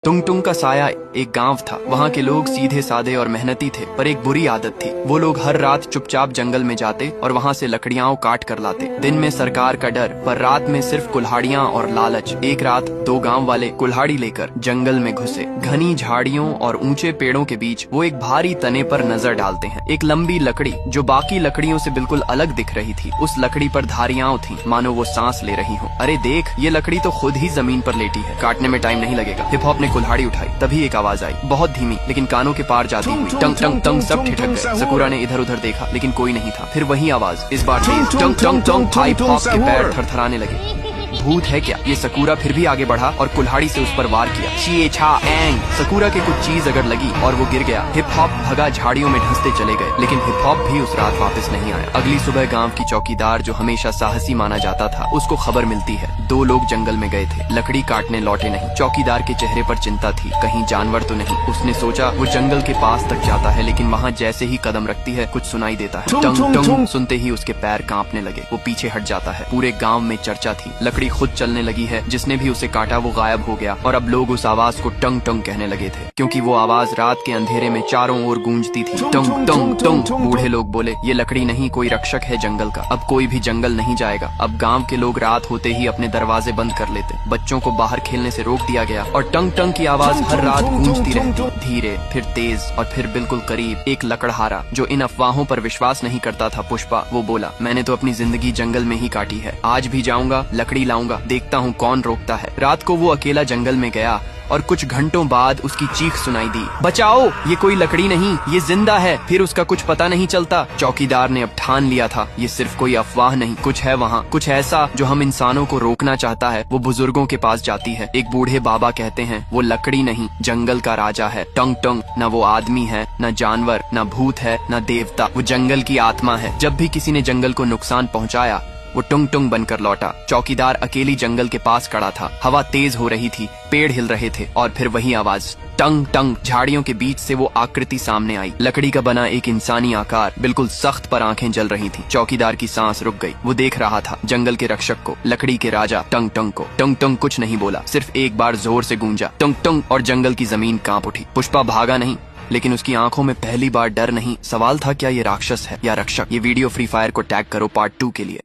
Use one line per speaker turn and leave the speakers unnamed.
टुंग टुंग का साया एक गांव था। वहाँ के लोग सीधे सादे और मेहनती थे, पर एक बुरी आदत थी। वो लोग हर रात चुपचाप जंगल में जाते और वहाँ से लकड़ियाँ काट कर लाते। दिन में सरकार का डर, पर रात में सिर्फ कुल्हाड़ियाँ और लालच। एक रात दो गांव वाले कुल्हाड़ी लेकर जंगल में घुसे। घनी झाड़ियों और ऊंचे पेड़ों के बीच वो एक भारी तने पर नजर डालते हैं। एक लंबी लकड़ी जो बाकी लकड़ियों से बिल्कुल अलग दिख रही थी। उस लकड़ी पर धारियां थीं, मानो वो सांस ले रही हो। अरे देख, ये लकड़ी तो खुद ही जमीन पर लेटी है, काटने में टाइम नहीं लगेगा। हिप हॉप ने कुल्हाड़ी उठाई, तभी एक आवाज आई, बहुत धीमी लेकिन कानों के पार जाती हुई। टंग टंग टंग, सब ठिठक गए। सकूरा ने इधर उधर देखा, लेकिन कोई नहीं था। फिर वही आवाज, इस बार तेज। टंग टंग टंग, हिप हॉप के पैर थरथराने लगे। भूत है क्या? ये सकूरा फिर भी आगे बढ़ा और कुल्हाड़ी से उस पर वार किया। शी छा एंग, सकूरा के कुछ चीज अगर लगी और वो गिर गया। हिप हॉप भगा, झाड़ियों में ढंसते चले गए, लेकिन हिप हॉप भी उस रात वापस नहीं आया। अगली सुबह गांव की चौकीदार, जो हमेशा साहसी माना जाता था, उसको खबर मिलती है दो लोग जंगल में गए थे, लकड़ी काटने लौटे नहीं। चौकीदार के चेहरे पर चिंता थी, कहीं जानवर तो नहीं। उसने सोचा वो जंगल के पास तक जाता है, लेकिन वहाँ जैसे ही कदम रखती है कुछ सुनाई देता है। टंग टंग सुनते ही उसके पैर कांपने लगे। वो पीछे हट जाता है। पूरे गाँव में चर्चा थी, लकड़ी खुद चलने लगी है, जिसने भी उसे काटा वो गायब हो गया। और अब लोग उस आवाज को टंग टंग कहने लगे थे, क्योंकि वो आवाज रात के अंधेरे में चारों ओर गूंजती थी। टंग टंग टंग। बूढ़े लोग बोले, ये लकड़ी नहीं, कोई रक्षक है जंगल का। अब कोई भी जंगल नहीं जाएगा। अब गांव के लोग रात होते ही अपने दरवाजे बंद कर लेते। बच्चों को बाहर खेलने से रोक दिया गया और टंग टंग की आवाज हर रात गूंजती रहती, धीरे, फिर तेज और फिर बिल्कुल करीब। एक लकड़हारा जो इन अफवाहों पर विश्वास नहीं करता था, पुष्पा, वो बोला, मैंने तो अपनी जिंदगी जंगल में ही काटी है। आज भी जाऊंगा, लकड़ी लाऊंगा, देखता हूँ कौन रोकता है। रात को वो अकेला जंगल में गया और कुछ घंटों बाद उसकी चीख सुनाई दी, बचाओ, ये कोई लकड़ी नहीं, ये जिंदा है। फिर उसका कुछ पता नहीं चलता। चौकीदार ने अब ठान लिया था, ये सिर्फ कोई अफवाह नहीं, कुछ है वहाँ, कुछ ऐसा जो हम इंसानों को रोकना चाहता है। वो बुजुर्गों के पास जाती है। एक बूढ़े बाबा कहते हैं, वो लकड़ी नहीं, जंगल का राजा है। टंग टंग, न वो आदमी है, न जानवर, न भूत है, न देवता, वो जंगल की आत्मा है। जब भी किसी ने जंगल को नुकसान पहुँचाया, वो टुंग टुंग बनकर लौटा। चौकीदार अकेली जंगल के पास खड़ा था। हवा तेज हो रही थी, पेड़ हिल रहे थे, और फिर वही आवाज, टंग टंग। झाड़ियों के बीच से वो आकृति सामने आई, लकड़ी का बना एक इंसानी आकार, बिल्कुल सख्त, पर आंखें जल रही थी। चौकीदार की सांस रुक गई। वो देख रहा था जंगल के रक्षक को, लकड़ी के राजा टंग टंग को। टंग टंग कुछ नहीं बोला, सिर्फ एक बार जोर से गूंजा, टंग टंग, और जंगल की जमीन कांप उठी। पुष्पा भागा नहीं, लेकिन उसकी आंखों में पहली बार डर नहीं। सवाल था, क्या ये राक्षस है या रक्षक? ये वीडियो फ्री फायर को टैग करो पार्ट 2 के लिए।